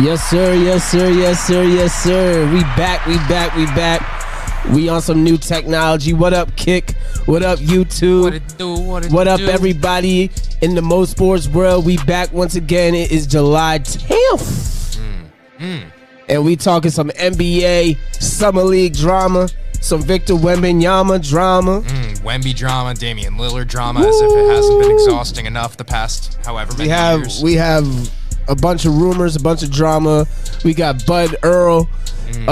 Yes, sir. Yes, sir. Yes, sir. Yes, sir. We back. We on some new technology. What up, Kick? What up, YouTube? What it do? What up, everybody in the mosports world? We back once again. It is July 10th. And we talking some NBA Summer League drama. Some Victor Wembanyama drama. Wemby drama, Damian Lillard drama, as if it hasn't been exhausting enough the past however many years. We have a bunch of rumors, a bunch of drama. We got Bud, Earl. We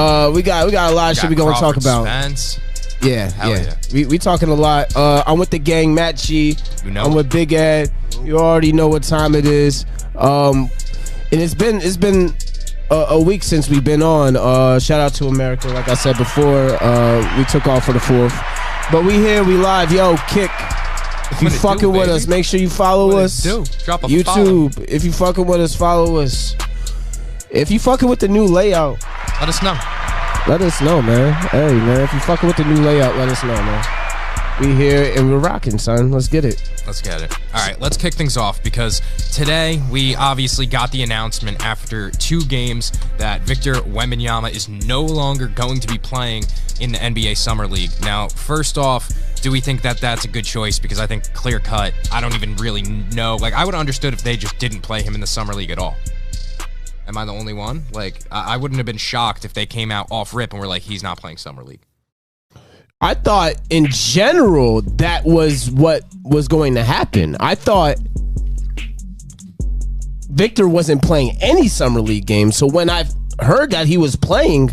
got a lot of shit we gonna talk about. Spence. Yeah. We talking a lot. I'm with the gang, Matt G. I'm with Big Ed. You already know what time it is. And it's been a week since we've been on. Shout out to America, like I said before. We took off for the 4th, but we here, we live. Yo, Kick. If you fucking with us, make sure you follow us. Drop a YouTube. follow. If you fucking with us, follow us. If you fucking with the new layout, let us know. Let us know, man. Hey, man, if you fucking with the new layout, let us know, man. We here and we're rocking, son. Let's get it. Let's get it. All right, let's kick things off because today we obviously got the announcement after 2 games that Victor Wembanyama is no longer going to be playing in the NBA Summer League. Now, first off, do we think that that's a good choice? Because I think clear cut, I don't even really know. Like, I would have understood if they just didn't play him in the Summer League at all. Am I the only one? Like, I wouldn't have been shocked if they came out off rip and were like, he's not playing Summer League. I thought in general that was what was going to happen. I thought Victor wasn't playing any Summer League games. So when I heard that he was playing,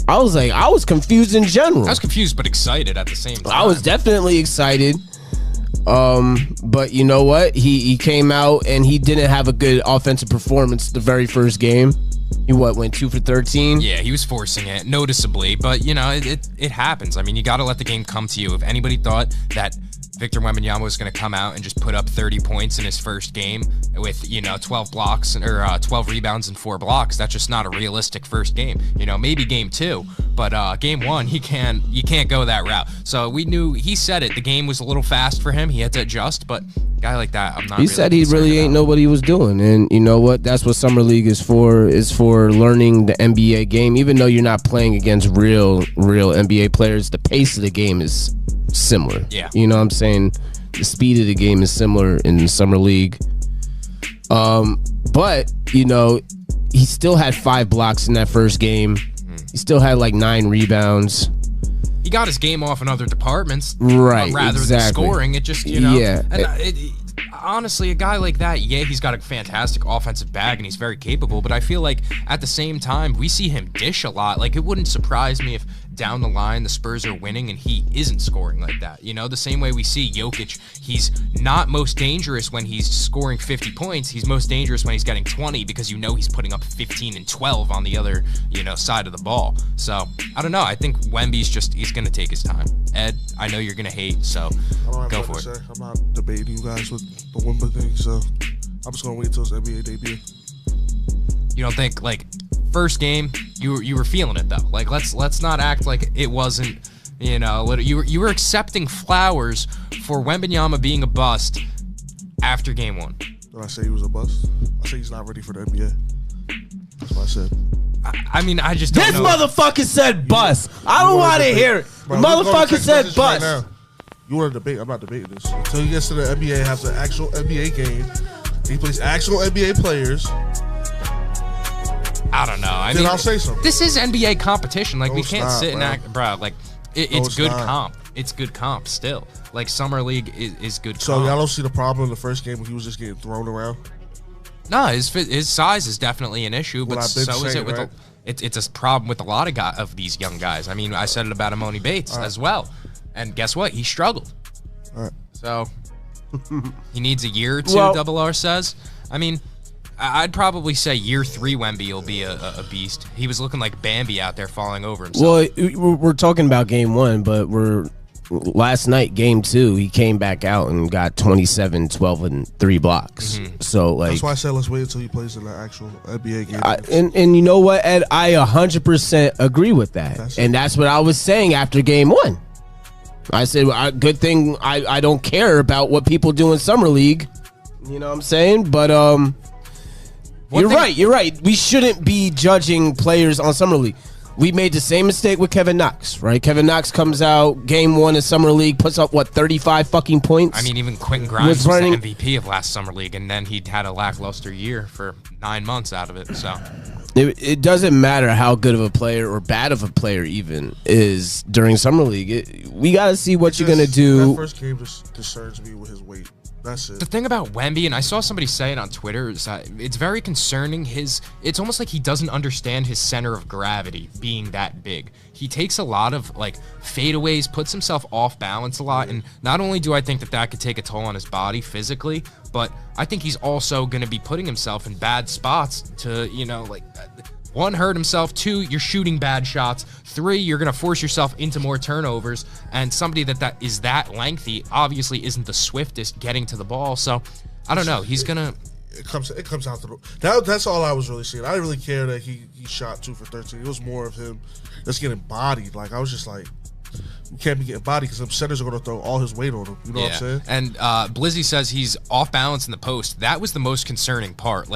I was confused in general. I was confused but excited at the same time. I was definitely excited. But you know what? He came out and he didn't have a good offensive performance the very first game. He went 2 for 13? Yeah, he was forcing it noticeably, but you know, it happens. I mean, you got to let the game come to you. If anybody thought that Victor Wembanyama was going to come out and just put up 30 points in his first game with, 12 blocks or 12 rebounds and 4 blocks, that's just not a realistic first game. Maybe game 2, but game 1, you can't go that route. So we knew, he said it, the game was a little fast for him. He had to adjust, but a guy like that, I'm not. He said he really ain't know what he was doing, and you know what? That's what Summer League is for learning the NBA game. Even though you're not playing against real NBA players, the pace of the game is similar. Yeah. You know what I'm saying? The speed of the game is similar in the Summer League. But, he still had 5 blocks in that first game. He still had like 9 rebounds. He got his game off in other departments. Right, rather exactly. than scoring. It just, Yeah. And honestly, a guy like that, yeah, he's got a fantastic offensive bag and he's very capable, but I feel like at the same time, we see him dish a lot. Like, it wouldn't surprise me if down the line the Spurs are winning and he isn't scoring like that. The same way we see Jokic, he's not most dangerous when he's scoring 50 points. He's most dangerous when he's getting 20 because he's putting up 15 and 12 on the other, side of the ball. So, I don't know. I think Wemby's he's going to take his time. Ed, I know you're going to hate, so go for it. I'm not debating you guys with the Wemby thing, so I'm just going to wait until his NBA debut. You don't think, like, first game, you were feeling it, though? Like, let's not act like it wasn't, you were accepting flowers for Wembanyama being a bust after game 1. Did I say he was a bust? I say he's not ready for the NBA. That's what I said. I mean, I just don't know. This motherfucker said bust. I don't want to hear it. The motherfucker said bust. Right, you want to debate? I'm not debating this. Until he gets to the NBA, has an actual NBA game. He plays actual NBA players. I don't know. I'll say something. This is NBA competition. Like, No, we can't sit and act, bro. Like, it's good not. comp. It's good comp still. Like, Summer League is good So comp. y'all don't see the problem in the first game when he was just getting thrown around? No, his size is definitely an issue, but so is it with right? it's a problem with a lot of these young guys. I mean, I said it about Amoni Bates as well, and guess what? He struggled. All right. So he needs a year or two. Well, Double R says. I mean, I'd probably say year 3 Wemby will be a beast. He was looking like Bambi out there falling over himself. Well, we're talking about game 1, but last night, game 2, he came back out and got 27, 12, and 3 blocks. So, like, that's why I said let's wait until he plays in the actual NBA game. And you know what, Ed? I 100% agree with that. That's what I was saying after game 1. I said, good thing I don't care about what people do in Summer League. You know what I'm saying? But You're right. We shouldn't be judging players on Summer League. We made the same mistake with Kevin Knox, right? Kevin Knox comes out game 1 of Summer League, puts up, 35 fucking points? I mean, even Quentin Grimes was the MVP of last Summer League, and then he had a lackluster year for 9 months out of it, so... It doesn't matter how good of a player or bad of a player even is during Summer League. We got to see what you're going to do. That first game just concerns me with his weight. That's it. The thing about Wemby, and I saw somebody say it on Twitter, is that it's very concerning. It's almost like he doesn't understand his center of gravity being that big. He takes a lot of fadeaways, puts himself off balance a lot, and not only do I think that could take a toll on his body physically, but I think he's also going to be putting himself in bad spots to, 1, hurt himself, 2, you're shooting bad shots, 3, you're going to force yourself into more turnovers, and somebody that is that lengthy obviously isn't the swiftest getting to the ball, so I don't know. He's going to... It comes out that's all I was really seeing. I didn't really care that he shot 2 for 13. It was more of him just getting bodied. I was just like, you can't be getting bodied because some centers are going to throw all his weight on him. You know what I'm saying? And Blizzy says he's off balance in the post. That was the most concerning part.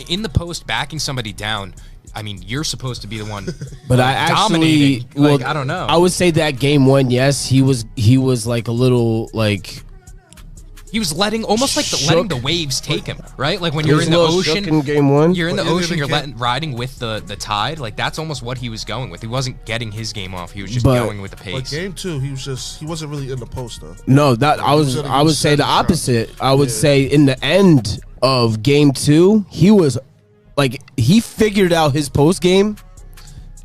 In the post, backing somebody down, I mean, you're supposed to be the one but I actually, dominating. I don't know. I would say that game 1, yes, he was a little he was letting the waves take him, right? Like when you're in the ocean in game 1. You're in the ocean, you're riding with the tide. That's almost what he was going with. He wasn't getting his game off. He was just going with the pace. But game 2, he wasn't really in the post though. No, I would say the opposite. I would say in the end of game 2, he was he figured out his post game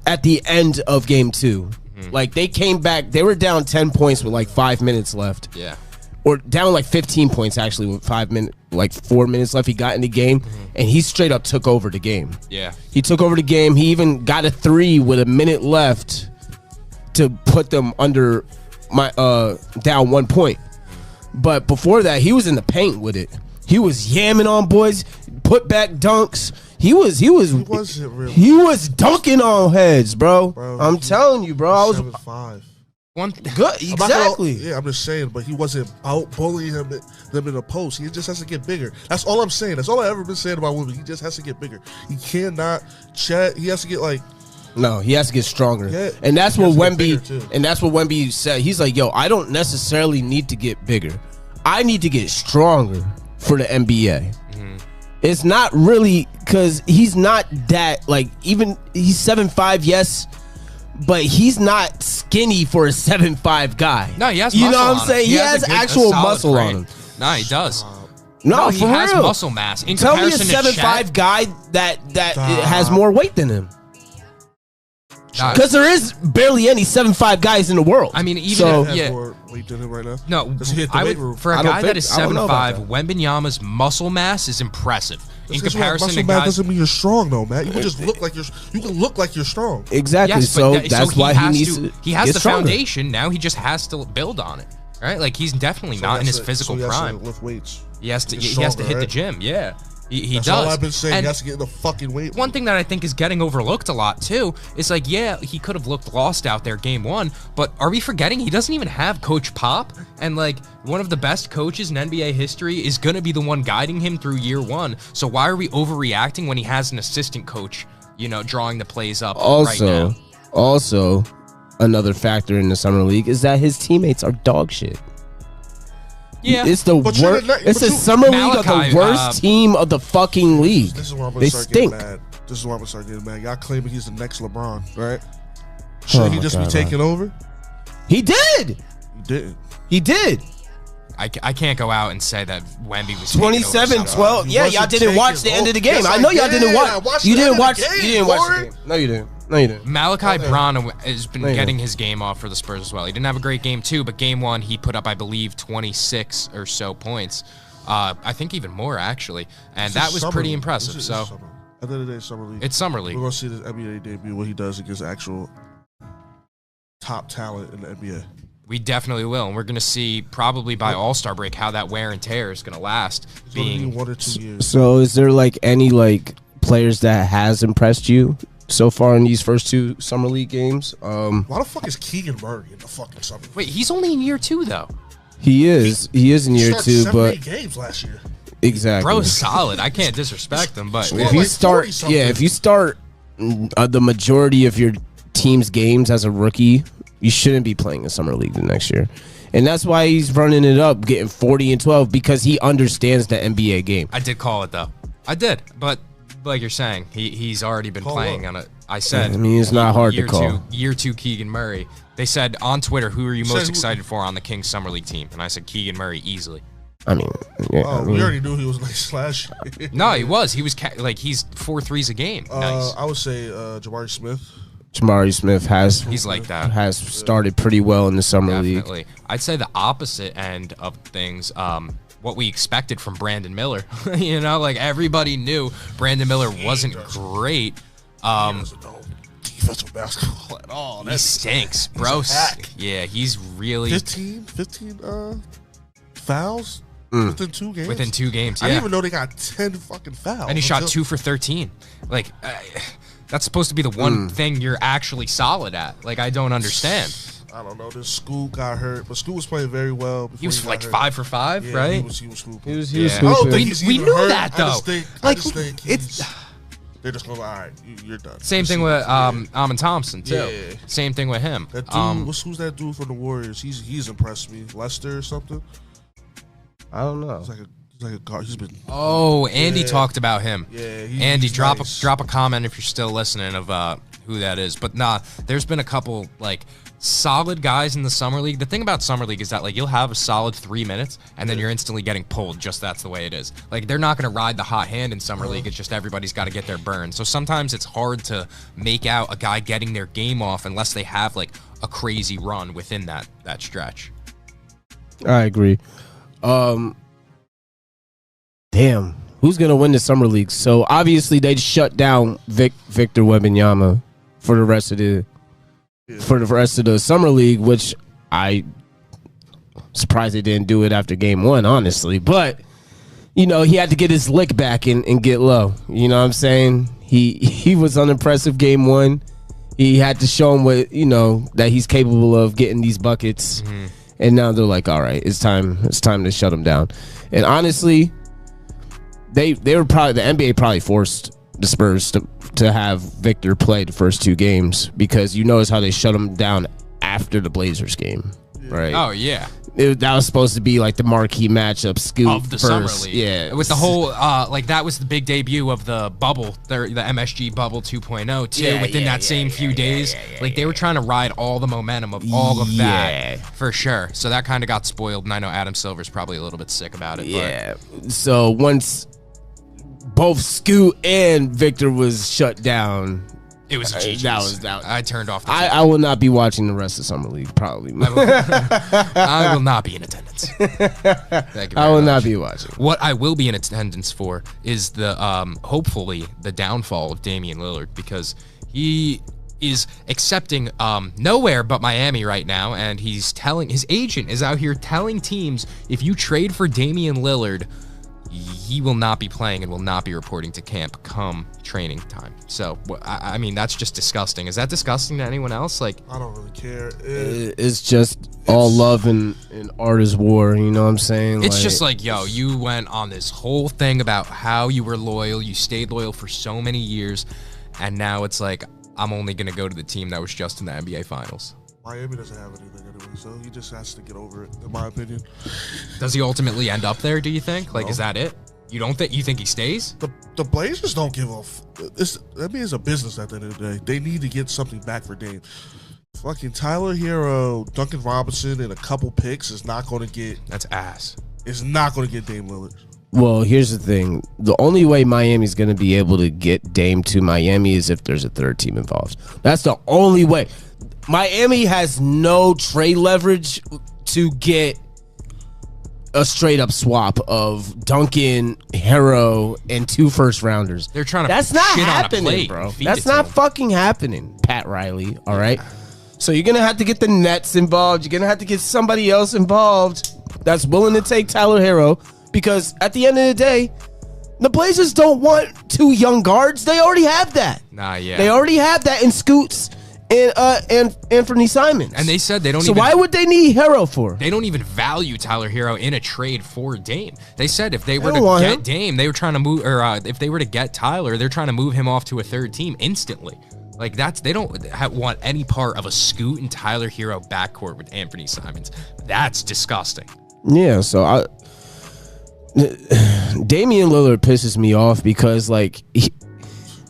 at the end of game 2. Mm-hmm. They came back, they were down 10 points with 5 minutes left. Yeah. Or down 15 points actually with 4 minutes left. He got in the game and he straight up took over the game. Yeah. He took over the game. He even got a 3 with a minute left to put them under down 1 point. But before that, he was in the paint with it. He was yamming on boys, put back dunks. He was dunking on heads, bro. I'm telling you, bro. I was 7'5". Good, exactly. I'm just saying, but he wasn't out bullying them in the post. He just has to get bigger. That's all I'm saying. That's all I've ever been saying about Wemby. He just has to get bigger. He cannot chat. He has to get No, he has to get stronger. Yeah, and that's what Wemby said. He's like, yo, I don't necessarily need to get bigger. I need to get stronger for the NBA. Mm-hmm. It's not really because he's not that even he's 7'5", yes. But he's not skinny for a 7'5" guy. No, he has muscle. You know what I'm saying? He has actual muscle on him. No, he does. No, he has muscle mass. Tell me a 7'5" guy that has more weight than him. Because there is barely any 7'5" guys in the world. I mean, even more weight than him right now. No, for a guy that is 7'5", Wembanyama's muscle mass is impressive. In comparison to guys, doesn't mean you're strong though, Matt. You can just look like you can look like you're strong. Exactly. Yes, so that's why he needs to. He has the foundation. Now he just has to build on it. Right? He's definitely not in his physical prime. He has to lift weights. He has to hit the gym. Yeah. He That's does. all I've been saying. And he has to get in the fucking weight. One thing that I think is getting overlooked a lot too is he could have looked lost out there game 1, but are we forgetting he doesn't even have Coach Pop? And one of the best coaches in NBA history is gonna be the one guiding him through year 1. So why are we overreacting when he has an assistant coach, drawing the plays up right now? Also, another factor in the Summer League is that his teammates are dog shit. Yeah, it's the worst. It's the Summer League of the worst team of the fucking league. This is why I'm gonna start getting mad. This is why I'm gonna start getting mad. Y'all claiming he's the next LeBron, right? Should he just be taking over? He did. He didn't. He did. I can't go out and say that Wemby was 27-12. Yeah, y'all didn't watch the end of the game. I know y'all didn't watch. You didn't watch. You didn't watch the game. No, you didn't. No, you didn't. Malachi Brown has been getting his game off for the Spurs as well. He didn't have a great game 2, but game 1 he put up, I believe, 26 or so points. I think even more actually, and that was pretty impressive. So at the end of the day, it's Summer League. It's Summer League. We're gonna see this NBA debut, what he does against actual top talent in the NBA. We definitely will, and we're going to see probably by All-Star break how that wear and tear is going to last. It's being 1 or 2 years. So, is there any players that has impressed you so far in these first 2 Summer League games? Why the fuck is Keegan Murray in the fucking Summer League? Wait, he's only in year 2 though. He is in year 2, but 8 games last year. Exactly. Bro's solid. I can't disrespect him, but if you start, if you start the majority of your team's games as a rookie, you shouldn't be playing in summer league the next year. And that's why he's running it up, getting 40 and 12, because he understands the NBA game. I did call it, though. I did. But like you're saying, he's already been playing on it. I said, I mean, it's not hard to call. Year two Keegan Murray. They said on Twitter, who are you most excited for on the Kings Summer League team? And I said Keegan Murray easily. I mean, yeah, we already knew he was nice last year. No, he was. He was he's 4 threes a game. Nice. I would say Jabari Smith. Jamari Smith he's like that. Has started pretty well in the summer league. I'd say the opposite end of things. What we expected from Brandon Miller. You know, like everybody knew Brandon Miller wasn't great. He doesn't know defensive basketball at all. He stinks, bro. Yeah, he's really 15 fouls within 2 games. Within 2 games, yeah. I didn't even know they got 10 fucking fouls. And he shot 2 for 13. Like, that's supposed to be the one thing you're actually solid at. Like, I don't understand. I don't know. This Scoot got hurt, but Scoot was playing very well. He was like 5 for 5, right? He was hooping. He was I don't think we knew hurt. that, though. I just think they're just going to, all right, you're done. Same thing with Amon Thompson, too. Yeah. Same thing with him. That dude, who's that dude from the Warriors? He's impressed me. Lester or something? I don't know. He's like a guard. He's been. Oh, Andy talked about him. Yeah, Andy, drop nice. a comment if you're still listening of who that is. But nah, there's been a couple like solid guys in the summer league. The thing about summer league is that like you'll have a solid 3 minutes and then you're instantly getting pulled. Just that's the way it is. Like they're not going to ride the hot hand in summer league. It's just everybody's got to get their burn. So sometimes it's hard to make out a guy getting their game off unless they have like a crazy run within that stretch. I agree. Damn, who's gonna win the summer league? So obviously they shut down Victor Wembanyama for the rest of the summer league, which I surprised they didn't do it after game 1, honestly. But you know, he had to get his lick back and get low. You know what I'm saying? He was unimpressive game 1. He had to show him what, you know, that he's capable of getting these buckets. Mm-hmm. And now they're like, all right, it's time to shut him down. And honestly, they were probably, the NBA probably forced the Spurs to have Victor play the first 2 games, because you notice how they shut him down after the Blazers game, right? Oh yeah, that was supposed to be like the marquee matchup, Scoot of the first. summer league. Yeah, with the whole like that was the big debut of the bubble, the MSG bubble 2.0 too. Yeah, within that same few days, like they were trying to ride all the momentum of all of that for sure. So that kind of got spoiled, and I know Adam Silver's probably a little bit sick about it. Yeah. So once both Scoot and Victor was shut down, it was that. I turned off the I will not be watching the rest of Summer League, probably. I will not be in attendance. Thank you I will much. not be watching. What I will be in attendance for is the hopefully the downfall of Damian Lillard, because he is accepting nowhere but Miami right now, and he's telling his agent is out here telling teams, if you trade for Damian Lillard, he will not be playing and will not be reporting to camp come training time. So, I mean, that's just disgusting. Is that disgusting to anyone else? Like, I don't really care. It's just all love and art is war. You know what I'm saying? It's just like, yo, you went on this whole thing about how you were loyal. You stayed loyal for so many years. And now it's like, I'm only going to go to the team that was just in the NBA Finals. Miami doesn't have anything anyway, so he just has to get over it, in my opinion. Does he ultimately end up there, do you think? Like, is that it? You think he stays? The Blazers don't give a that means a business at the end of the day. They need to get something back for Dame. Fucking Tyler Hero, Duncan Robinson, and a couple picks is not going to get... That's ass. It's not going to get Dame Lillard. Well, here's the thing. The only way Miami's going to be able to get Dame to Miami is if there's a third team involved. That's the only way. Miami has no trade leverage to get a straight up swap of Duncan, Hero, and 2 first-rounders. They're trying to That's not shit happening, on a plate, bro. That's not fucking happening, Pat Riley, all right? So you're going to have to get the Nets involved. You're going to have to get somebody else involved that's willing to take Tyler Hero, because at the end of the day, the Blazers don't want 2 young guards. They already have that. Nah, yeah. They already have that in Scoots and Anthony Simons. And they said they don't. So why would they need Hero for? They don't even value Tyler Hero in a trade for Dame. They said if they were to get Dame, they were trying to move, or if they were to get Tyler, they're trying to move him off to a third team instantly. Like they don't want any part of a Scoot and Tyler Hero backcourt with Anthony Simons. That's disgusting. Yeah, so Damian Lillard pisses me off because like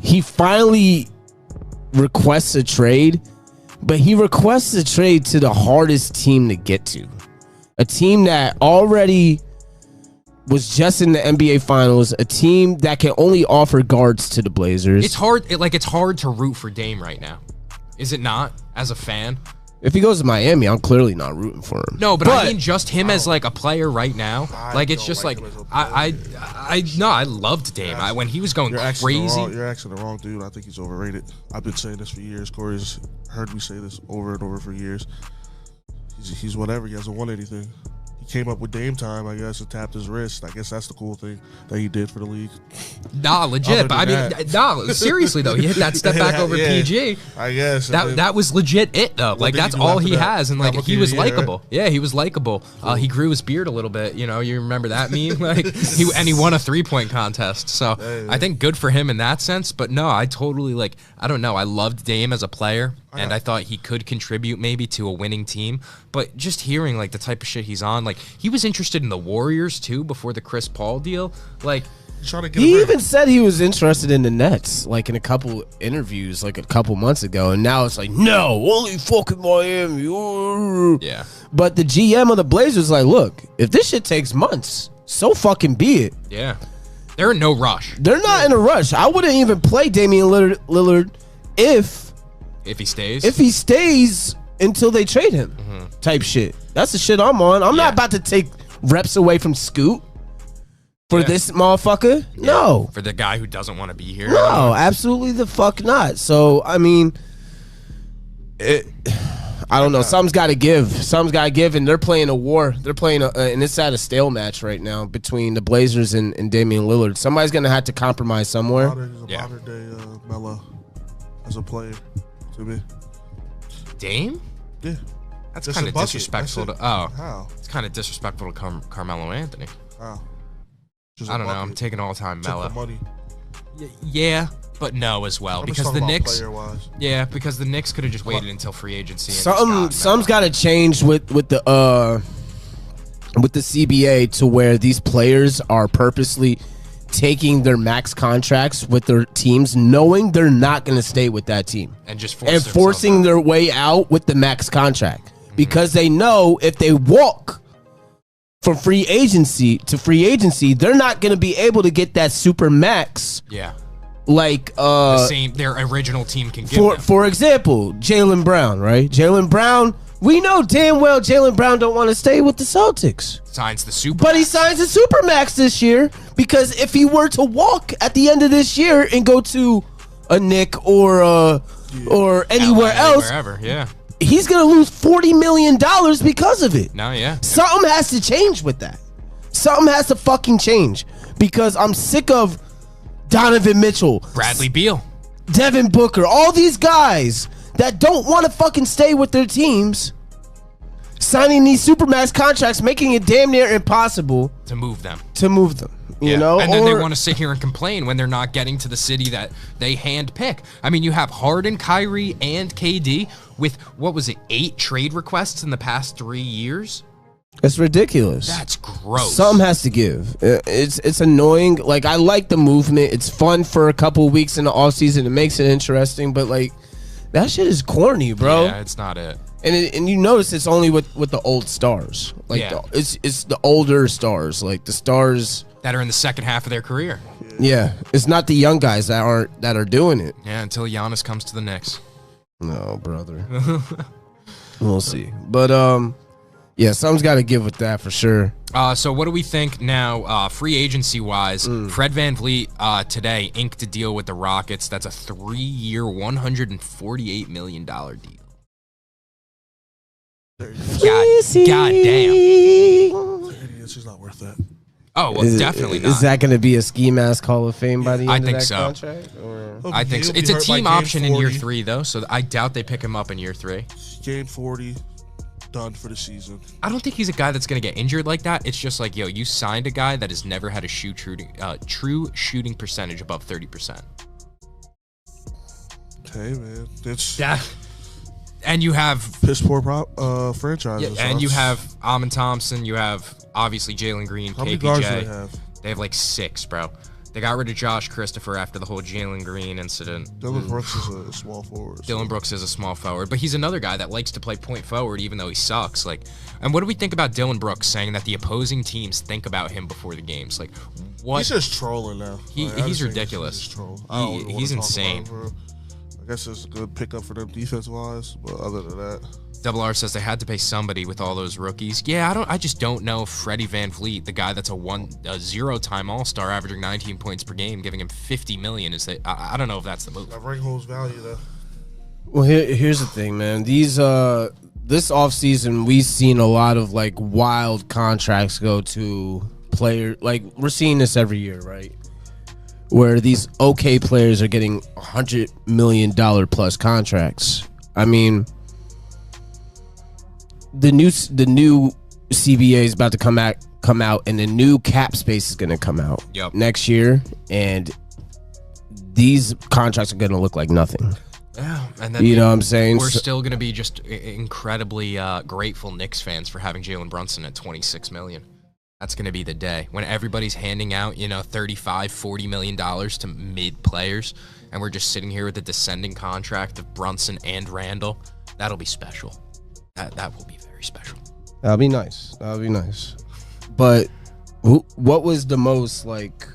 he finally requests a trade, but he requests a trade to the hardest team to get to. A team that already was just in the NBA Finals, a team that can only offer guards to the Blazers. It's hard. It's hard to root for Dame right now. Is it not, as a fan? If he goes to Miami, I'm clearly not rooting for him. No, but I mean just him as like a player right now. Like it's just like I loved Dame. When he was going crazy. You're asking the wrong dude. I think he's overrated. I've been saying this for years. Corey's heard me say this over and over for years. He's whatever. He hasn't won anything. He came up with Dame time, I guess, and tapped his wrist. I guess that's the cool thing that he did for the league. Nah, legit. But I mean, seriously though, he hit that step back over PG. I guess that was legit it though. Like that's all he has, and like he was likable. Right? Yeah, he was likable. He grew his beard a little bit. You know, you remember that meme? Like he won a 3-point contest. So I think good for him in that sense. But no, I totally I don't know. I loved Dame as a player. And I thought he could contribute maybe to a winning team. But just hearing like the type of shit he's on, like he was interested in the Warriors too before the Chris Paul deal. Like he even said he was interested in the Nets, like in a couple interviews like a couple months ago. And now it's like, no, only fucking Miami. Yeah. But the GM of the Blazers like, look, if this shit takes months, so fucking be it. Yeah. They're in no rush. They're not in a rush. I wouldn't even play Damian Lillard if he stays until they trade him, type shit. That's the shit I'm on. I'm not about to take reps away from Scoot for this motherfucker. Yeah. No. For the guy who doesn't want to be here. No, absolutely the fuck not. So, I mean, I don't know. Something's got to give. Something's got to give, and they're playing a war. They're playing, and it's at a stale match right now between the Blazers and Damian Lillard. Somebody's going to have to compromise somewhere. Modern day Melo as a player. To me. Dame? Yeah. That's kind of disrespectful to. Oh. How? It's kind of disrespectful to Carmelo Anthony. How? I don't know. I'm taking all-time Melo. Money. Yeah, but no as well. Because the Knicks. Yeah, because the Knicks could have just waited until free agency. Something's got to change with the CBA to where these players are purposely taking their max contracts with their teams, knowing they're not going to stay with that team, and just forcing their way out with the max contract because they know if they walk from free agency to free agency, they're not going to be able to get that super max. Yeah, like the same their original team can give them. For example, Jaylen Brown, right? Jaylen Brown. We know damn well Jaylen Brown don't want to stay with the Celtics. Signs the super, but he signs the supermax this year because if he were to walk at the end of this year and go to a Knick or anywhere else, wherever, yeah, he's gonna lose $40 million because of it. No, yeah, something has to change with that. Something has to fucking change because I'm sick of Donovan Mitchell, Bradley Beal, Devin Booker, all these guys that don't want to fucking stay with their teams, signing these supermax contracts, making it damn near impossible to move them. You know, and then they want to sit here and complain when they're not getting to the city that they handpick. I mean, you have Harden, Kyrie, and KD with what was it, 8 trade requests in the past 3 years? It's ridiculous. That's gross. Something has to give. It's annoying. Like, I like the movement. It's fun for a couple of weeks in the offseason. It makes it interesting, but like, that shit is corny, bro. Yeah, it's not it. And you notice it's only with the old stars. Like it's the older stars, like the stars that are in the second half of their career. Yeah, it's not the young guys that are doing it. Yeah, until Giannis comes to the Knicks. No, brother. We'll see. But yeah, something's got to give with that for sure. So what do we think now, free agency-wise? Fred VanVleet today inked a deal with the Rockets. That's a 3-year, $148 million deal. God damn. She's not worth that. Oh, well, definitely not. Is that going to be a ski mask Hall of Fame by the end I of think that so. contract? Or? I think so. It's a team option in year 3, though, so I doubt they pick him up in year 3. Game 40, done for the season. I don't think he's a guy that's going to get injured like that. It's just like, yo, you signed a guy that has never had a true shooting percentage above 30%. Okay, man. That's and you have piss poor franchises. Yeah, and you have Amon Thompson. You have obviously Jalen Green, How many guards do they KPJ. have? They have like 6, bro. They got rid of Josh Christopher after the whole Jalen Green incident. Dylan Brooks is a small forward. Dylan Brooks is a small forward, but he's another guy that likes to play point forward, even though he sucks. Like, and what do we think about Dylan Brooks saying that the opposing teams think about him before the games? Like, what? He's just trolling now. He's ridiculous. He's insane. I guess it's a good pickup for them defense-wise, but other than that, Double R says they had to pay somebody with all those rookies. Yeah, I just don't know if Freddie VanVleet, the guy that's a 0-time All-Star, averaging 19 points per game, giving him $50 million, is that I don't know if that's the move. that ring holds value though. Well, here's the thing, man. This offseason, we've seen a lot of like wild contracts go to players. Like, we're seeing this every year, right? Where these okay players are getting $100 million plus contracts. I mean, the new CBA is about to come out, and the new cap space is going to come out next year, and these contracts are going to look like nothing. Yeah, and then you know what I'm saying? We're still going to be just incredibly grateful Knicks fans for having Jalen Brunson at $26 million. That's going to be the day when everybody's handing out, $35-40 million to mid players, and we're just sitting here with a descending contract of Brunson and Randall. That'll be special. That will be very special. That'll be nice. But what was the most, like,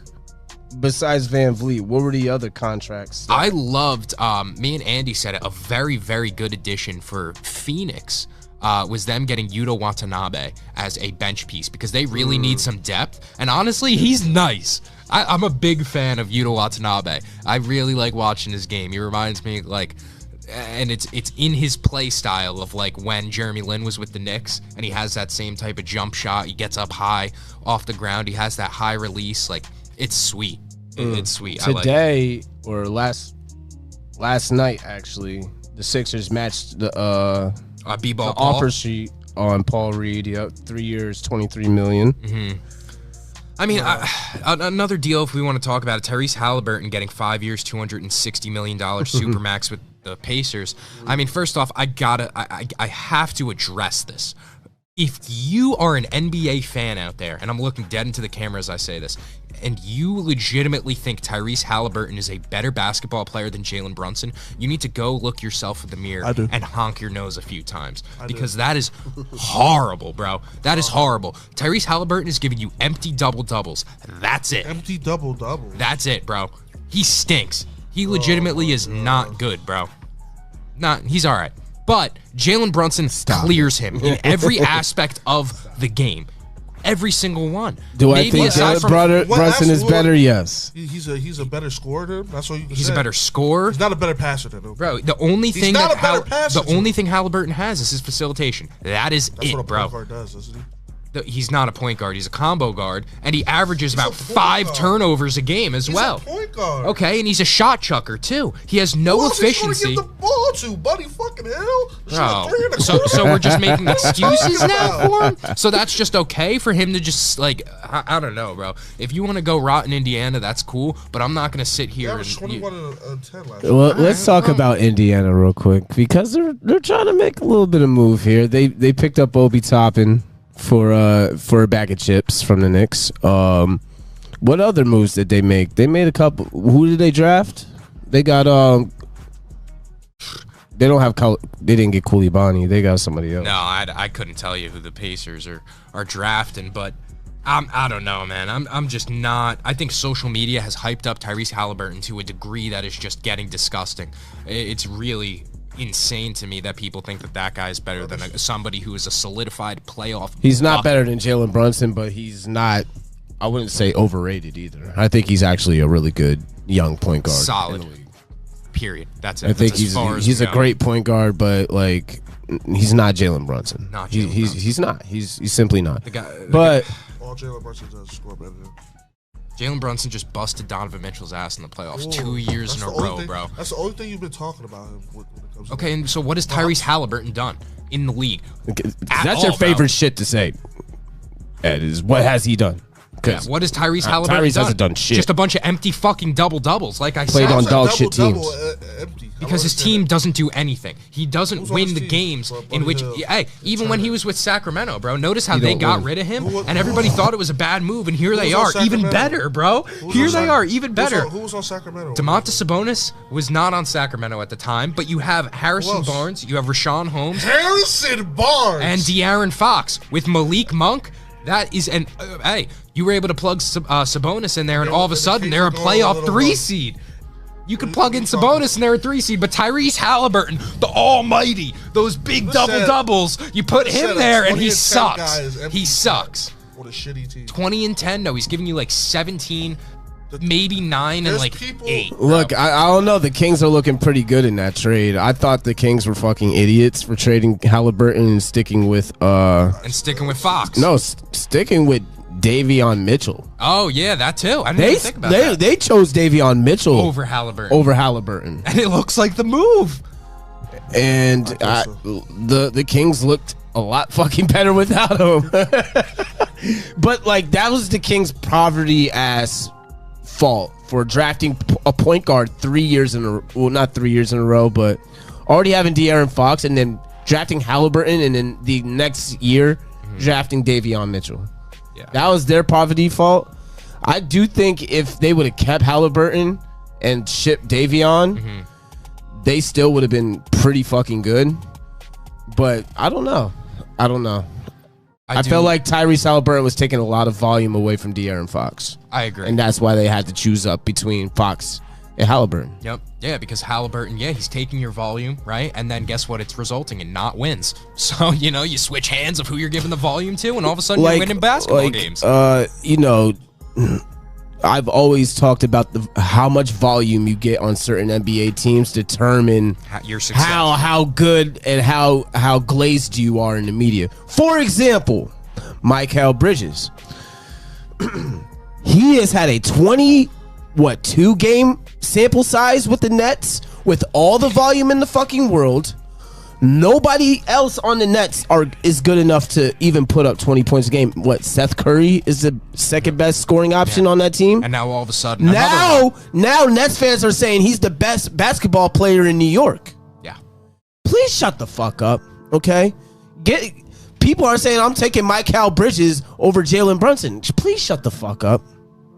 besides VanVleet, what were the other contracts? I loved, me and Andy said it, a very, very good addition for Phoenix was them getting Yuta Watanabe as a bench piece because they really need some depth. And honestly, he's nice. I'm a big fan of Yuta Watanabe. I really like watching his game. He reminds me, like, and it's in his play style of like when Jeremy Lin was with the Knicks, and he has that same type of jump shot. He gets up high off the ground. He has that high release. Like, it's sweet. It's sweet. Today, or last night, actually, the Sixers matched the offer sheet on Paul Reed. Yep, 3 years, $23 million. Mm-hmm. I mean, another deal, if we want to talk about it, Tyrese Halliburton getting 5 years, $260 million supermax with the Pacers. I mean, first off, I have to address this. If you are an NBA fan out there, and I'm looking dead into the camera as I say this, and you legitimately think Tyrese Halliburton is a better basketball player than Jalen Brunson, you need to go look yourself in the mirror and honk your nose a few times. Because that is horrible, bro. That is horrible. Tyrese Halliburton is giving you empty double-doubles. That's it. Empty double-double. That's it, bro. He stinks. He legitimately is not good, bro. He's all right. But Jalen Brunson clears him in every aspect of the game. Every single one. Do I think Brunson is better? Yes. He's a better scorer than him. That's what you can say. He's a better scorer. He's not a better passer than him. Bro, the only thing Halliburton has is his facilitation. That is That's it, what a bro. point guard does, doesn't he? He's not a point guard. He's a combo guard, and he averages about 5 turnovers a game as well. He's a point guard. Okay, and he's a shot chucker too. He has no efficiency. Who else is give the ball to, buddy? Fucking hell. Bro, so we're just making excuses now for him? So that's just okay for him to just, like, I don't know, bro. If you want to go rot in Indiana, that's cool, but I'm not going to sit here and... 21 and 10 last year. Well, let's talk about Indiana real quick, because they're trying to make a little bit of move here. They picked up Obi Toppin for a bag of chips from the Knicks. What other moves did they make? They made a couple. Who did they draft? They got they don't have they didn't get Koulibaly. They got somebody else. No, I couldn't tell you who the Pacers are drafting, but I don't know, man. I'm just not. I think social media has hyped up Tyrese Halliburton to a degree that is just getting disgusting. It's really insane to me that people think that guy is better than somebody who is a solidified playoff. He's not better than Jalen Brunson, but he's not, I wouldn't say overrated either. I think he's actually a really good young point guard. Solid. Period. That's it. I think he's a great point guard, but like he's not Jalen Brunson. Not He's not. He's simply not. All all Jalen Brunson does is score better than him. Jalen Brunson just busted Donovan Mitchell's ass in the playoffs 2 years in a row, bro. That's the only thing you've been talking about him when it comes to Okay, and so what has Tyrese Halliburton done in the league? That's your favorite shit to say, Ed, is what has he done? Yeah, what has Tyrese Halliburton Tyrese done? hasn't done shit. Just a bunch of empty fucking double-doubles, like I Played said. on dog shit teams. Empty. Because his team doesn't do anything. He doesn't win the games in which, hey, even when he was with Sacramento, bro, notice how they got rid of him, and everybody thought it was a bad move, and here they are, even better, bro. Here they are, even better. Who was on Sacramento? Domantas Sabonis was not on Sacramento at the time, but you have Harrison Barnes, you have Rashawn Holmes, Harrison Barnes, and De'Aaron Fox with Malik Monk. That is, and hey, you were able to plug Sabonis in there, and all of a sudden they're a playoff 3 seed. You can plug in Sabonis and they're a 3 seed, but Tyrese Halliburton, the almighty, those big double-doubles, you put him there and he sucks. He sucks. What a shitty team. 20 and 10, no, he's giving you like 17, maybe 9 and like 8. Look, I don't know. The Kings are looking pretty good in that trade. I thought the Kings were fucking idiots for trading Halliburton and sticking with Fox. No, sticking with Davion Mitchell. Oh yeah, that too. I didn't even think about that. They chose Davion Mitchell over Halliburton. And it looks like the move. And the Kings looked a lot fucking better without him. But like that was the Kings' poverty ass fault for drafting a point guard 3 years in a well, not 3 years in a row, but already having De'Aaron Fox and then drafting Halliburton and then the next year drafting Davion Mitchell. Yeah. That was their poverty fault. I do think if they would have kept Halliburton and shipped Davion, they still would have been pretty fucking good. But I don't know. I felt like Tyrese Halliburton was taking a lot of volume away from De'Aaron Fox. I agree. And that's why they had to choose up between Fox and Halliburton. Yep. Yeah, because Halliburton, he's taking your volume, right? And then guess what? It's resulting in not wins. So, you switch hands of who you're giving the volume to, and all of a sudden you're winning basketball games. I've always talked about how much volume you get on certain NBA teams determine your success. How good and how glazed you are in the media. For example, Mikal Bridges. He has had a 2 game sample size with the Nets with all the volume in the fucking world. Nobody else on the Nets is good enough to even put up 20 points a game. What, Seth Curry is the second best scoring option on that team? And now all of a sudden, now Nets fans are saying he's the best basketball player in New York. Yeah. Please shut the fuck up, okay? People are saying I'm taking Mikal Bridges over Jalen Brunson. Please shut the fuck up.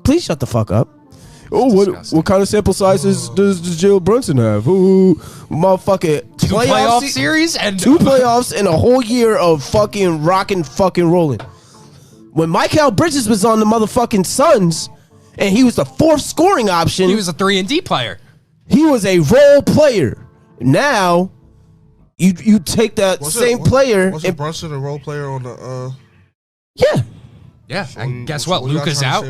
Please shut the fuck up. Oh, what kind of sample sizes does Jalen Brunson have? Ooh, motherfucker. 2 playoff series and 2 playoffs and a whole year of fucking rocking, fucking rolling. When Mikal Bridges was on the motherfucking Suns and he was the 4th scoring option. He was a 3-and-D player. He was a role player. Now, you take that same player. Wasn't Brunson a role player on the... Yeah. Yeah, so and guess what? Luka's out.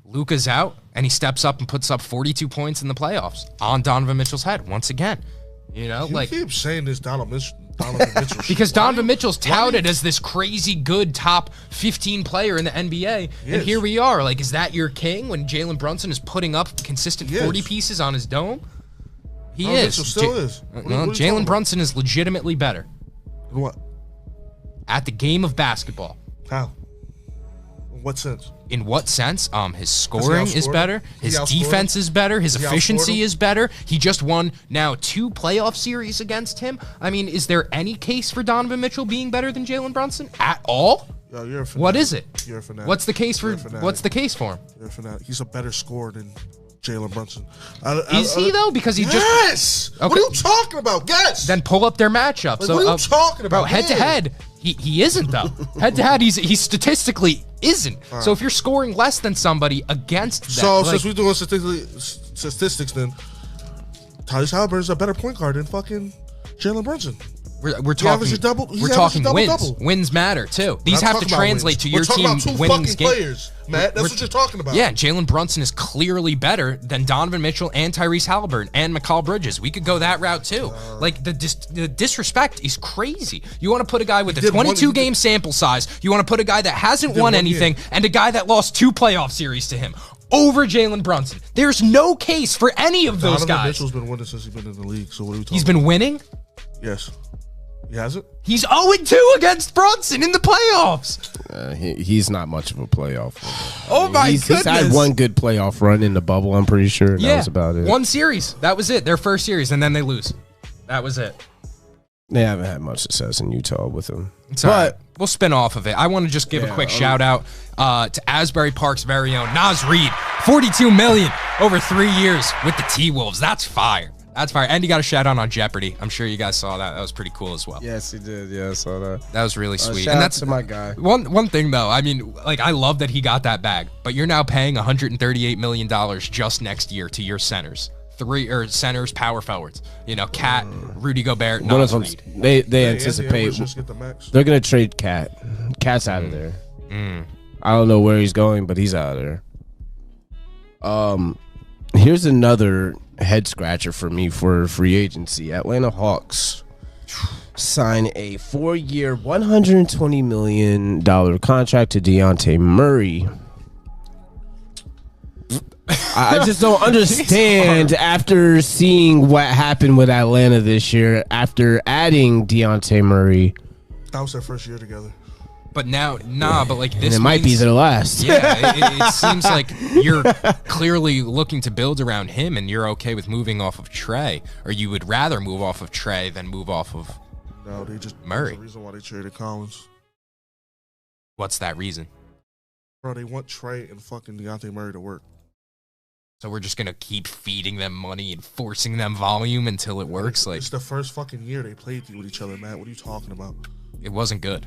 Luka's out, and he steps up and puts up 42 points in the playoffs on Donovan Mitchell's head once again. You keep saying this Donovan Mitchell because Donovan Mitchell's touted as this crazy good top 15 player in the NBA, and here we are. Like, is that your king when Jalen Brunson is putting up consistent 40 pieces on his dome? He is. Mitchell still is. Jalen Brunson is legitimately better. What? At the game of basketball. How? In what sense? In what sense? His scoring is better. His defense is better. His efficiency is better. He just won now 2 playoff series against him. I mean, is there any case for Donovan Mitchell being better than Jalen Brunson at all? Yo, you're a fanatic. What is it? You're a fanatic. What's the case for? What's the case for him? You're a fanatic. He's a better scorer than Jalen Brunson. Is he though? Because he just Okay. What are you talking about? Yes. Then pull up their matchup. Like, what are you talking about, bro? Head to head. He isn't though. Head to head, he statistically isn't. Right. So if you're scoring less than somebody against that, so since we're doing statistics, then Tyrese Halliburton is a better point guard than fucking Jalen Brunson. We're talking. We're talking wins. Wins matter too. These have to translate to your team winning games. Players, Matt. That's what you're talking about. Yeah, Jalen Brunson is clearly better than Donovan Mitchell and Tyrese Halliburton and Mikal Bridges. We could go that route too. Like the disrespect is crazy. You want to put a guy with a 22-game sample size. You want to put a guy that hasn't won anything and a guy that lost 2 playoff series to him over Jalen Brunson. There's no case for any of those guys. Donovan Mitchell's been winning since he's been in the league. So what are we talking? He's been winning. Yes. He hasn't? He's 0-2 against Brunson in the playoffs. He's not much of a playoff. Goodness. He's had one good playoff run in the bubble, I'm pretty sure. That was about it. One series. That was it. Their first series, and then they lose. That was it. They haven't had much success in Utah with him. But we'll spin off of it. I want to just give a quick shout out to Asbury Park's very own Naz Reid. $42 million over 3 years with the T-Wolves. That's fire. That's fire. And he got a shout out on Jeopardy. I'm sure you guys saw that. That was pretty cool as well. Yes, he did. Yeah, I saw that. That was really sweet. Shout and out to my guy. One thing though, I mean, like I love that he got that bag, but you're now paying $138 million just next year to your centers. Centers, power forwards. You know, Cat, Rudy Gobert, Naz Reid. They anticipate they're gonna trade Cat. Cat's out of there. I don't know where he's going, but he's out of there. Here's another head scratcher for me for free agency. Atlanta Hawks sign a 4-year, $120 million contract to Dejounte Murray. I just don't understand after seeing what happened with Atlanta this year, after adding Dejounte Murray. That was their first year together. But now, but like this, and it might be their last. Yeah, it seems like you're clearly looking to build around him, and you're okay with moving off of Trey, or you would rather move off of Trey than move off of Murray. That's the reason why they traded Collins. What's that reason? Bro, they want Trey and fucking Dejounte Murray to work. So we're just gonna keep feeding them money and forcing them volume until it works. Like it's the first fucking year they played with each other, Matt. What are you talking about? It wasn't good.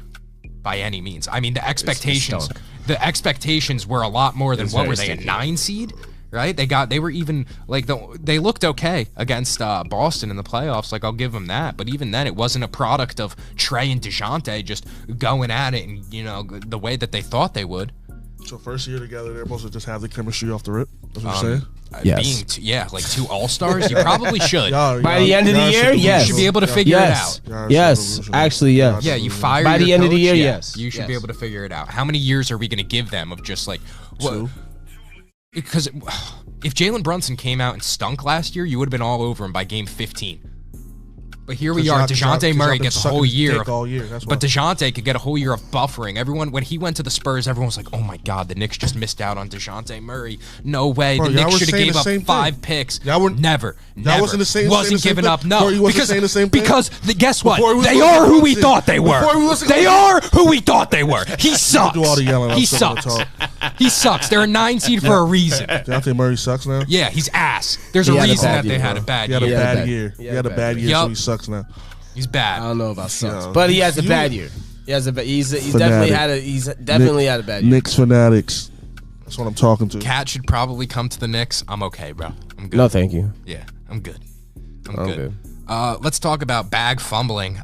By any means. I mean, the expectations were a lot more than what were they, a 9 seed? Right? They were even like they looked okay against Boston in the playoffs. Like I'll give them that, but even then, it wasn't a product of Trey and Dejounte just going at it and the way that they thought they would. So first year together, they're supposed to just have the chemistry off the rip. That's what you're saying. Yes. Like 2 all-stars. You probably should. By the end of the year, yes. You should be able to figure it out. Yes, actually, yes. Yeah, you fire by the your end of the coach, year. Yes, you should be able to figure it out. How many years are we going to give them of just like 2? Because if Jalen Brunson came out and stunk last year, you would have been all over him by game 15. But here we are. Dejounte Murray gets a whole year. But Dejounte could get a whole year of buffering. Everyone, when he went to the Spurs, everyone was like, "Oh my God, the Knicks just missed out on Dejounte Murray. No way. Bro, the Knicks should have gave up 5 picks. Never. That wasn't the same. Wasn't giving up. No, because guess what? They are who we thought they were. They are who we thought they were. He sucks. He sucks. He sucks. They're a 9 seed for a reason. Dejounte Murray sucks now. Yeah, he's ass. There's a reason that they had a bad year. He had a bad year. He had a bad year, so he sucks now. He's bad. I don't know about sucks, but he has a bad year. He's definitely had a bad year. Knicks fanatics. That's what I'm talking to. Cat should probably come to the Knicks. I'm okay, bro. I'm good. No, thank you. Yeah, I'm good. I'm good. Let's talk about bag fumbling.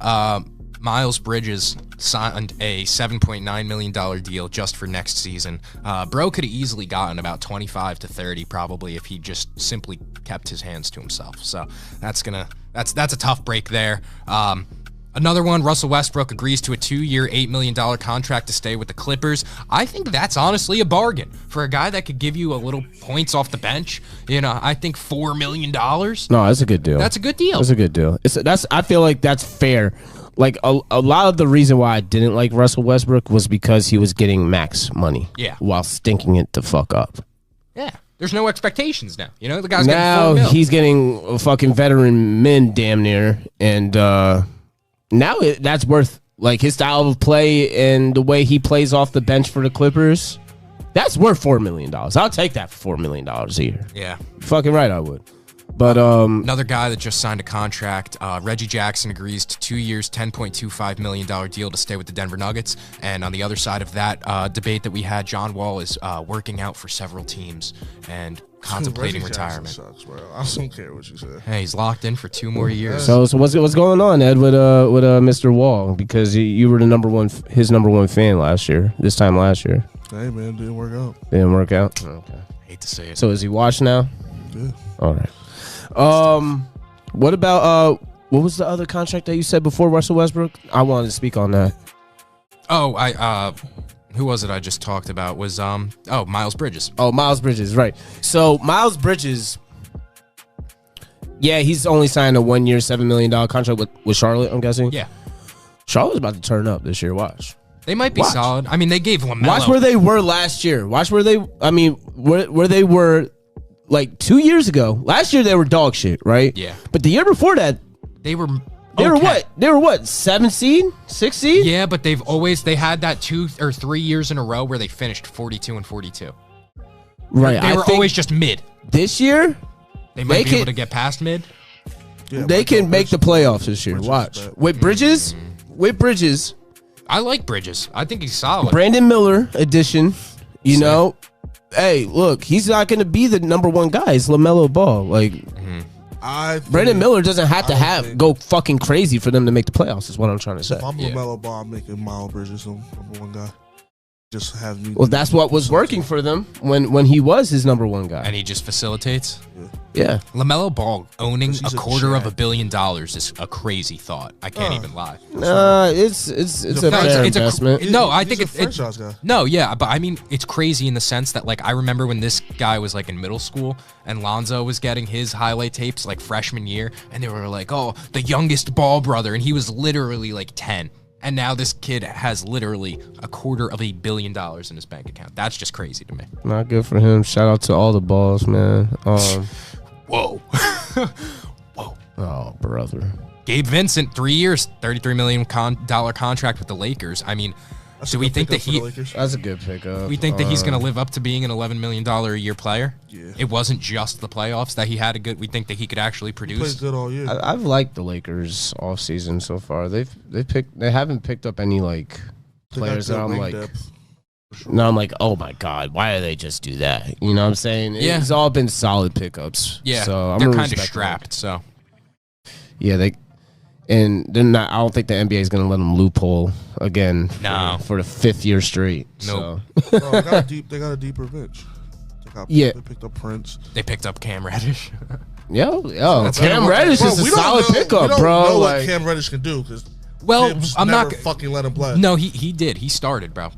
Miles Bridges signed a $7.9 million deal just for next season. Bro could have easily gotten about 25 to 30 probably if he just simply kept his hands to himself. So that's a tough break there. Another one, Russell Westbrook agrees to a 2-year, $8 million contract to stay with the Clippers. I think that's honestly a bargain for a guy that could give you a little points off the bench. I think $4 million. No, that's a good deal. That's a good deal. That's a good deal. I feel like that's fair. Like a lot of the reason why I didn't like Russell Westbrook was because he was getting max money. Yeah. While stinking it the fuck up. Yeah. There's no expectations now. The guy's now getting $4 million. He's getting a fucking veteran min damn near, and now that's worth like his style of play and the way he plays off the bench for the Clippers. That's worth $4 million. I'll take that for $4 million a year. Yeah. You're fucking right, I would. But another guy that just signed a contract, Reggie Jackson agrees to 2 years, $10.25 million deal to stay with the Denver Nuggets. And on the other side of that debate that we had, John Wall is working out for several teams. And contemplating retirement. Sucks, bro. I don't care what you say. Hey, he's locked in for 2 more years. So what's going on, Ed, with Mr. Wall? Because you were his number one fan this time last year. Hey man, didn't work out. Didn't work out. Okay. Hate to say it. So is he washed now? Yeah. All right. What about what was the other contract that you said before Russell Westbrook? I wanted to speak on that. Oh, who was it I just talked about? Was Miles Bridges. Oh, Miles Bridges, right. So Miles Bridges, yeah, he's only signed a 1 year, $7 million contract with Charlotte, I'm guessing. Yeah. Charlotte's about to turn up this year. Watch. They might be solid. I mean, they gave LaMelo. Watch where they were last year. Watch where they, where they were like 2 years ago. Last year they were dog shit, right? Yeah. But the year before that, they were what? They were what? 7 seed? 6 seed? Yeah, but they had that 2 or 3 years in a row where they finished 42 and 42. Right. They were always just mid. This year, they might be able to get past mid. Yeah, they can make the playoffs this year. Watch. With Bridges, I like Bridges. I think he's solid. Brandon Miller edition. You know, hey, look, he's not going to be the number one guy. It's LaMelo Ball. Like, Brandon Miller doesn't have to go fucking crazy for them to make the playoffs. Is what I'm trying to say. If I'm LaMelo Ball, I'm making Miles Bridges the number one guy. Just have me. Well, that's what was working for them when he was his number one guy. And he just facilitates. Yeah. LaMelo Ball owning a quarter of $1 billion is a crazy thought. I can't even lie. It's a fair investment. I think it's a franchise guy. No, yeah, but I mean, it's crazy in the sense that, like, I remember when this guy was like in middle school and Lonzo was getting his highlight tapes like freshman year, and they were like, "Oh, the youngest Ball brother," and he was literally like 10. And now this kid has literally a $250 million in his bank account. That's just crazy to me. Not good for him. Shout out to all the Balls, man. Whoa. Whoa. Oh, brother. Gabe Vincent, 3 years, $33 million contract with the Lakers. I mean, do we think that that's a good pickup. We think that he's going to live up to being an $11 million a year player? Yeah. It wasn't just the playoffs that he had we think that he could actually produce. He played good all year. I've liked the Lakers all season so far. They haven't picked up any like players that I'm like. Sure. No, I'm like, oh my god, why do they just do that? You know what I'm saying? Yeah. It's all been solid pickups. Yeah, so they're kind of strapped. So yeah, they're not. I don't think the NBA is going to let them loophole again for the 5th year straight. No, so. They got a deeper bench. They picked up Prince. They picked up Cam Reddish. Yo, Cam Reddish is a solid pickup, bro. We don't know what Cam Reddish can do because I'm not fucking let him play. No, he did. He started, bro.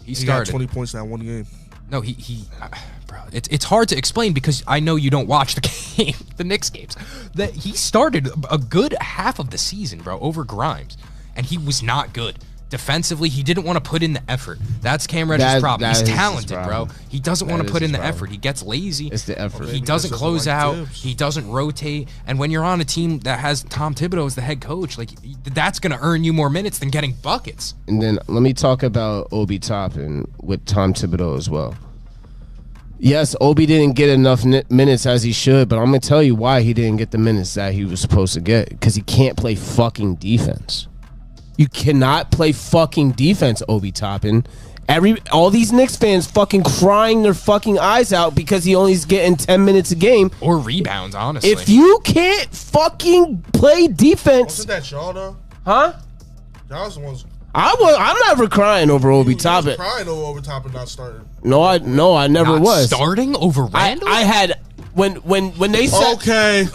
He started. Got 20 points that one game. No, bro, it's hard to explain because I know you don't watch the game, the Knicks games. That he started a good half of the season, bro, over Grimes, and he was not good. Defensively, he didn't want to put in the effort. That's Cam Reddish's problem. He's talented, bro. He doesn't want to put in the effort. He gets lazy. It's the effort. He doesn't close out. He doesn't rotate. And when you're on a team that has Tom Thibodeau as the head coach, like that's going to earn you more minutes than getting buckets. And then let me talk about Obi Toppin with Tom Thibodeau as well. Yes, Obi didn't get enough minutes as he should, but I'm going to tell you why he didn't get the minutes that he was supposed to get. Because he can't play fucking defense. You cannot play fucking defense, Obi Toppin. All these Knicks fans fucking crying their fucking eyes out because he only's getting 10 minutes a game. Or rebounds, honestly. If you can't fucking play defense... Wasn't that y'all, though? Huh? Y'all's the ones... I'm never crying over Obi Toppin. Crying over Obi Toppin not starting. No, I never was. Starting over Randall? I had... When they said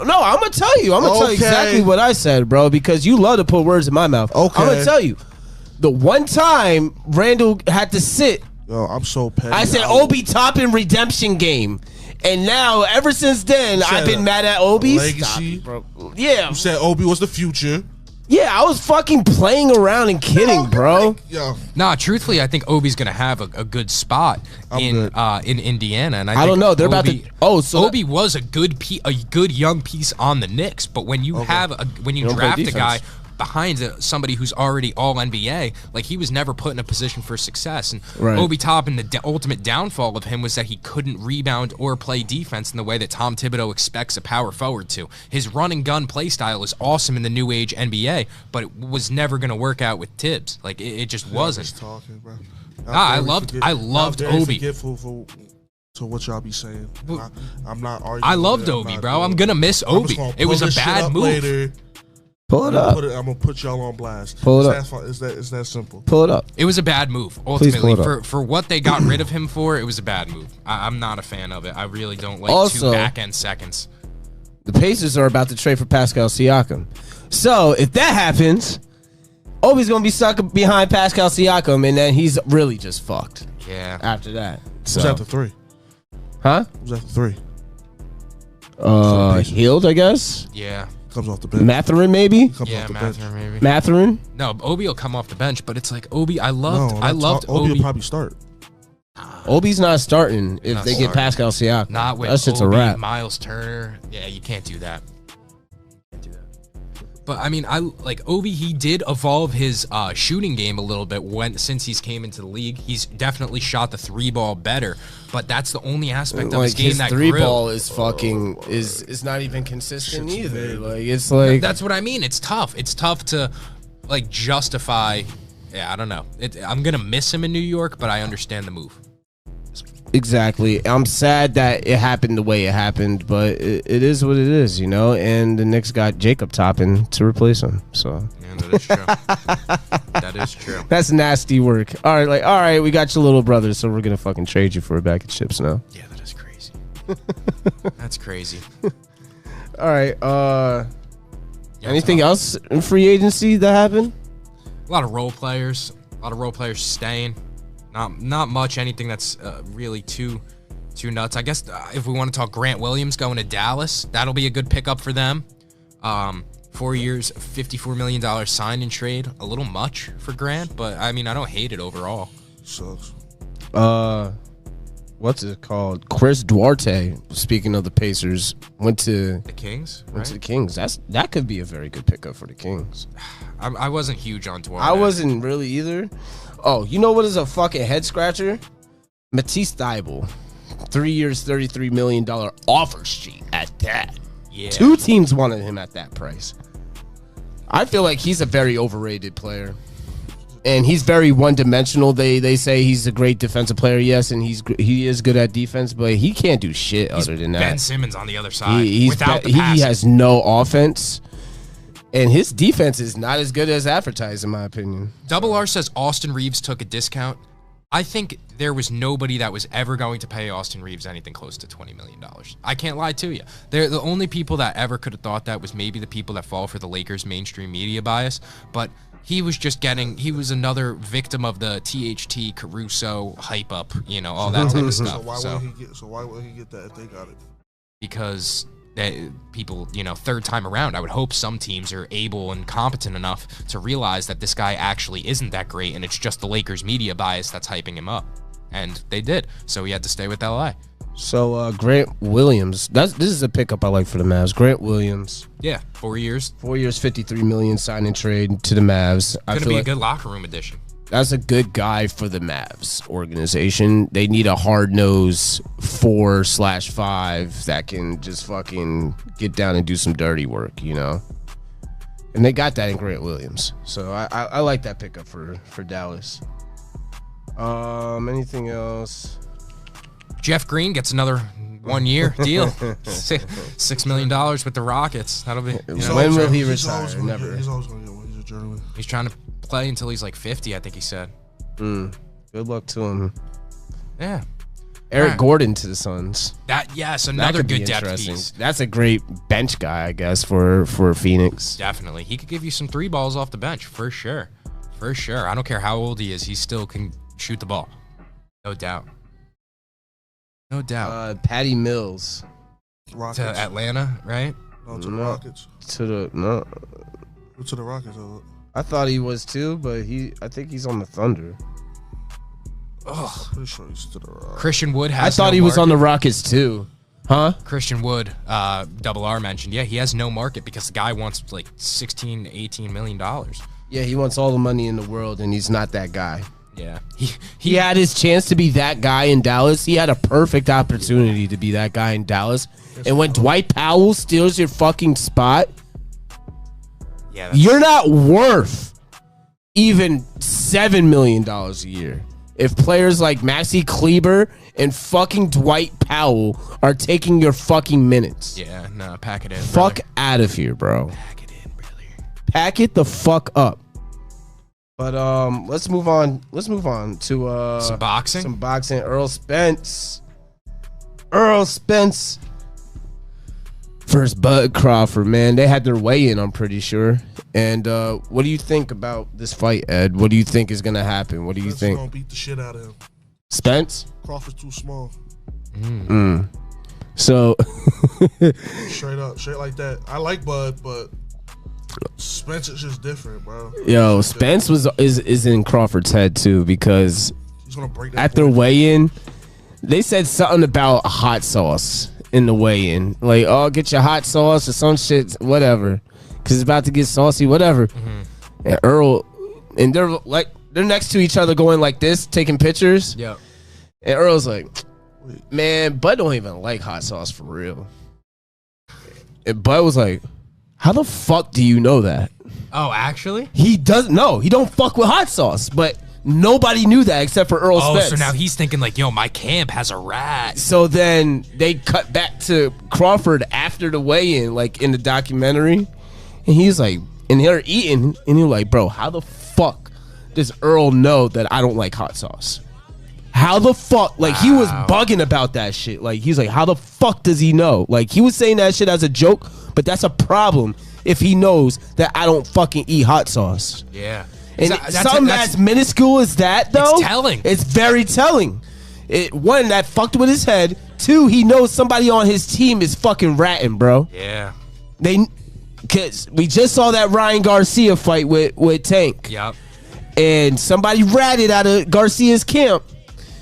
no, I'm gonna tell you exactly what I said, bro, because you love to put words in my mouth. Okay. I'm gonna tell you, the one time Randall had to sit, yo, I'm so petty. I said Obi Toppin redemption game, and now ever since then I've been mad at Obi. Legacy, bro. Yeah, you said Obi was the future. Yeah, I was fucking playing around and kidding, bro. Nah, truthfully, I think Obi's gonna have a good spot in Indiana, and I don't know. They're about to. Oh, so Obi was a good young piece on the Knicks, but when you when you draft a guy behind somebody who's already all NBA, like he was never put in a position for success. And Obi Toppin, the ultimate downfall of him was that he couldn't rebound or play defense in the way that Tom Thibodeau expects a power forward to. His run and gun play style is awesome in the new age NBA, but it was never going to work out with Tibbs. Like it just wasn't. Talking, bro. I loved Obi. So what y'all be saying? I'm not arguing. I loved Obi, bro. I'm gonna miss Obi. It was a bad move. Later. Pull it up. I'm gonna put y'all on blast. Pull it up. It's that simple. Pull it up. It was a bad move. Ultimately, for what they got rid of him for, it was a bad move. I'm not a fan of it. I really don't like Also, 2 back-end seconds. The Pacers are about to trade for Pascal Siakam. So if that happens, Obi's gonna be stuck behind Pascal Siakam, and then he's really just fucked. Yeah. After that. So. Who's at the 3? Huh? Who's at the 3? Hield, I guess. Yeah. Comes off the bench. Mathurin, maybe. Yeah, Mathurin, maybe. Mathurin. No, Obi will come off the bench, but it's like Obi. I loved Obi Obi. will probably start. Obi's not starting if they get Pascal Siakam. Not with that shit's Obi, a wrap. Miles Turner. Yeah, you can't do that. But I mean, I like Obi. He did evolve his shooting game a little bit since he's came into the league. He's definitely shot the 3-ball better, but that's the only aspect of his game that grew. 3-ball is fucking is not even consistent either. Like it's like that's what I mean. It's tough. It's tough to like justify. Yeah, I don't know. I'm gonna miss him in New York, but I understand the move. Exactly. I'm sad that it happened the way it happened, but it is what it is, you know. And the Knicks got Jacob Toppin to replace him. So yeah, that is true. That is true. That's nasty work. All right, we got your little brother, so we're gonna fucking trade you for a bag of chips now. Yeah, that is crazy. That's crazy. All right. Anything else in free agency that happened? A lot of role players. A lot of role players staying. Not much. Anything that's really too nuts. I guess if we want to talk Grant Williams going to Dallas, that'll be a good pickup for them. 4 years, $54 million sign and trade. A little much for Grant, but I mean I don't hate it overall. Sucks. What's it called? Chris Duarte. Speaking of the Pacers, went to the Kings. Went to the Kings. That could be a very good pickup for the Kings. I wasn't huge on Duarte. I wasn't really either. Oh, you know what is a fucking head scratcher? Matisse Thybulle. 3 years, $33 million offer sheet at that. Yeah. 2 teams wanted him at that price. I feel like he's a very overrated player. And he's very one-dimensional. They say he's a great defensive player, yes, and he is good at defense, but he can't do shit other than that. Ben Simmons on the other side. He has no offense. And his defense is not as good as advertised, in my opinion. Double R says Austin Reeves took a discount. I think there was nobody that was ever going to pay Austin Reeves anything close to $20 million. I can't lie to you. They're the only people that ever could have thought that was maybe the people that fall for the Lakers mainstream media bias. But he was another victim of the THT Caruso hype up, all that type of stuff. So why would he get that if they got it? Because people, third time around, I would hope some teams are able and competent enough to realize that this guy actually isn't that great and it's just the Lakers media bias that's hyping him up. And they did. So he had to stay with LA. So Grant Williams, this is a pickup I like for the Mavs. Grant Williams. Yeah, 4 years. 4 years, $53 million sign and trade to the Mavs. Going to be a good locker room addition. That's a good guy for the Mavs organization. They need a hard-nosed 4/5 that can just fucking get down and do some dirty work, And they got that in Grant Williams. So I like that pickup for Dallas. Anything else? Jeff Green gets another 1 year deal. $6 million with the Rockets. That'll be. When will he retire? Never. He's always going to get one. He's a journeyman. He's trying to play until he's like 50, I think he said. Good luck to him. Yeah. Eric Gordon to the Suns. Another good depth piece. That's a great bench guy, I guess, for Phoenix. Definitely. He could give you some 3 balls off the bench, for sure. For sure. I don't care how old he is. He still can shoot the ball. No doubt. No doubt. Patty Mills. Rockets. To Atlanta, right? No, to the Rockets. To the Rockets. I thought he was too, but I think he's on the Thunder. Oh, pretty sure he's to the Rockets. Christian Wood has. I thought he was on the Rockets too. Huh? Christian Wood, Double R mentioned. Yeah, he has no market because the guy wants like $16 to $18 million. Yeah, he wants all the money in the world, and he's not that guy. Yeah, he had his chance to be that guy in Dallas. He had a perfect opportunity to be that guy in Dallas, and when Dwight Powell steals your fucking spot. Yeah, you're not worth even $7 million a year. if players like Maxi Kleber and fucking Dwight Powell are taking your fucking minutes. Yeah, no, pack it in. Fuck out of here, bro. Pack it in, brother. Pack it the fuck up. But let's move on. Let's move on to some boxing. Some boxing. Errol Spence. Errol Spence versus Bud Crawford, man. They had their weigh-in, I'm pretty sure. And what do you think about this fight, Ed? What do you think is gonna happen? What do you think? Gonna beat the shit out of him. Spence? Crawford's too small. So straight like that. I like Bud, but Spence is just different, bro. Yo, Spence is in Crawford's head too, because he's gonna break that at their weigh-in, they said something about hot sauce in the weigh-in. Like, oh, get your hot sauce or some shit, whatever. Because it's about to get saucy, whatever. And Earl, and they're next to each other going like this, taking pictures. Yeah. And Earl's like, man, Bud don't even like hot sauce for real. And Bud was like, how the fuck do you know that? Oh, actually? He doesn't know. He don't fuck with hot sauce, but nobody knew that except for Errol Spence. So now he's thinking like, yo, my camp has a rat. So then they cut back to Crawford after the weigh-in, like in the documentary. And he's like, and they're eating, and you're like, bro, how the fuck does Earl know that I don't like hot sauce? How the fuck? Like, he was bugging about that shit. Like, he's like, how the fuck does he know? Like, he was saying that shit as a joke, but that's a problem if he knows that I don't fucking eat hot sauce. Yeah. And something as minuscule as that, though, it's telling. It's very telling. One, that fucked with his head. Two, he knows somebody on his team is fucking ratting, bro. Yeah. Because we just saw that Ryan Garcia fight with Tank. Yep. And somebody ratted out of Garcia's camp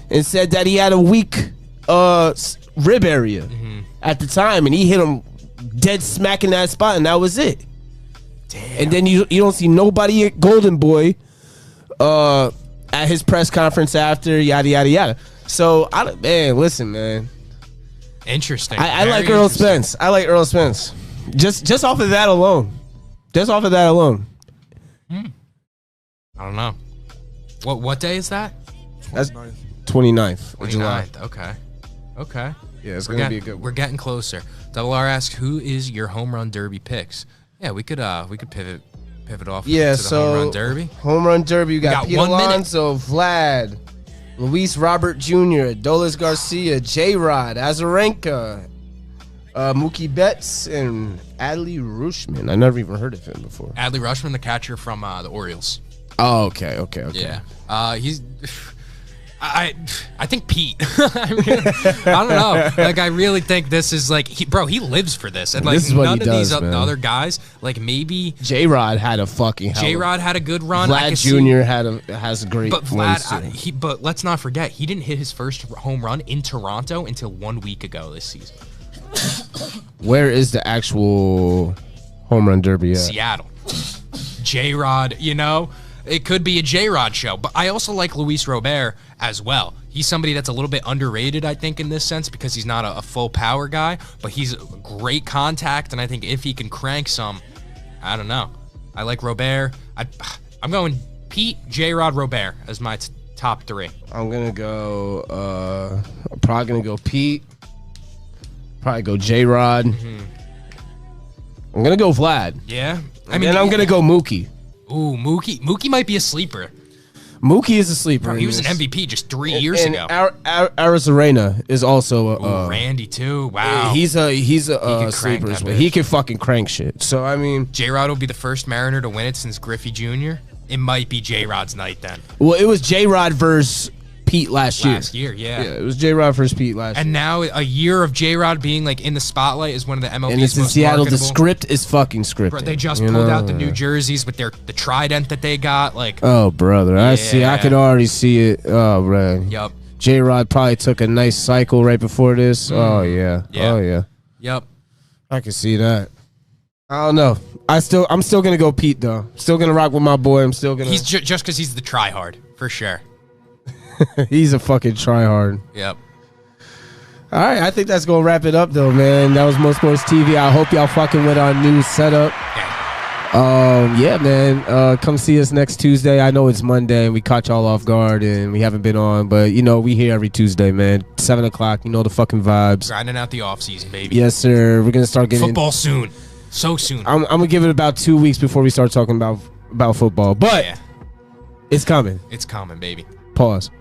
and said that he had a weak rib area at the time, and he hit him dead smack in that spot, and that was it. Damn. And then you don't see nobody at Golden Boy at his press conference after, yada, yada, yada. So, listen, man. Interesting. I like Errol Spence. I like Errol Spence. Just off of that alone. Just off of that alone. I don't know. What day is that? That's 29th of July. Okay. Yeah, it's gonna be a good one. We're getting closer. Double R asks, who is your home run derby picks? Yeah, we could pivot off to the home run derby. Home run derby, you got Pete 1 minute. Alonso, Vlad, Luis Robert Jr., Adolis Garcia, J-Rod, Azarenka, Mookie Betts, and Adley Rutschman. I never even heard of him before. Adley Rutschman, the catcher from the Orioles. Oh, okay. Yeah. He's. I think Pete. I don't know. Like, I really think this is like, he lives for this. And like, this is what none he of does, these man. other guys, like maybe J-Rod had a fucking J-Rod had a good run. Vlad Jr. has a great but ones Vlad, too. but let's not forget, he didn't hit his first home run in Toronto until 1 week ago this season. Where is the actual home run derby at? Seattle. J-Rod, it could be a J-Rod show, but I also like Luis Robert as well. He's somebody that's a little bit underrated, I think, in this sense, because he's not a full power guy, but he's a great contact, and I think if he can crank some, I don't know. I like Robert. I'm going Pete, J-Rod, Robert as my top three. I'm going to go, I'm probably going to go Pete, probably go J-Rod. I'm going to go Vlad. Yeah? I'm going to go Mookie. Ooh, Mookie. Mookie might be a sleeper. Mookie is a sleeper. Bro, he was an MVP just 3 years ago. Arizarena is also Ooh, Randy too. Wow. He's a sleeper as well. He can fucking crank shit. So I mean, J-Rod will be the first Mariner to win it since Griffey Jr. It might be J-Rod's night then. Well, it was J-Rod versus Pete last year. Last year, yeah. Yeah, it was J-Rod versus Pete last year. And now a year of J-Rod being like in the spotlight is one of the MLB's and it's in most Seattle. marketable. The script is fucking scripted. Bro, they just pulled out the new jerseys with the trident that they got. Like, oh, brother, I see. I could already see it. Oh, bro. Yup. J-Rod probably took a nice cycle right before this. Oh yeah. Oh yeah. Yep. I can see that. I don't know. I'm still gonna go Pete though. Still gonna rock with my boy. I'm still gonna. He's just because he's the tryhard for sure. He's a fucking tryhard. Yep. All right, I think that's gonna wrap it up though, man. That was mosports TV. I hope y'all fucking with our new setup. Yeah. Yeah, man. Come see us next Tuesday. I know it's Monday and we caught y'all off guard and we haven't been on, but you know we here every Tuesday, man. 7 o'clock. You know the fucking vibes. Grinding out the off season, baby. Yes, sir. We're gonna start getting football soon. So soon. I'm gonna give it about 2 weeks before we start talking about football, but yeah, it's coming. it's coming, baby. Pause.